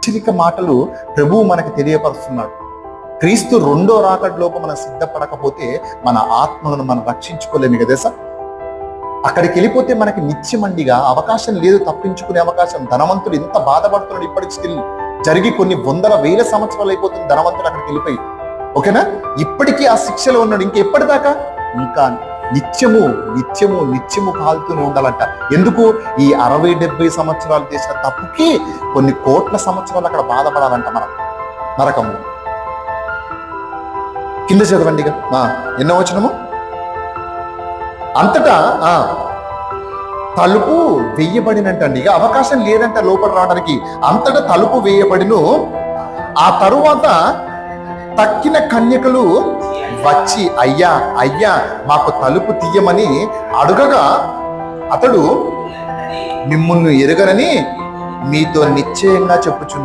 హెచ్చరిక మాటలు ప్రభువు మనకి తెలియపరుస్తున్నాడు. క్రీస్తు రెండో రాకడలోపు మనం సిద్ధపడకపోతే మన ఆత్మలను మనం రక్షించుకోలేము కదా సార్. అక్కడికి వెళ్ళిపోతే మనకి నిత్యమండిగా అవకాశం లేదు, తప్పించుకునే అవకాశం. ధనవంతుడు ఎంత బాధపడుతున్నాడు, ఇప్పటికి స్టిల్ జరిగి కొన్ని వందల వేల సంవత్సరాలు అయిపోతుంది ధనవంతుడు అక్కడికి వెళ్ళిపోయి. ఓకేనా, ఇప్పటికీ ఆ శిక్షలో ఉన్నాడు. ఇంకెప్పటిదాకా? ఇంకా నిత్యము నిత్యము నిత్యము కాలుతూనే ఉండాలంట. ఎందుకు? ఈ 60-70 సంవత్సరాలు చేసిన తప్పుకి కొన్ని కోట్ల సంవత్సరాలు అక్కడ బాధపడాలంట మనం నరకంలో. కింద చదవండి. ఎన్నో వచనము? అంతటా తలుపు వేయబడినంటండి. ఇక అవకాశం లేదంట లోపల రావడానికి. అంతటా తలుపు వేయబడిను. ఆ తరువాత తక్కిన కన్యకలు వచ్చి, అయ్యా అయ్యా మాకు తలుపు తీయమని అడుగగా అతడు, మిమ్మును ఎరుగనని మీతో నిశ్చయంగా చెప్పుచున్నాను.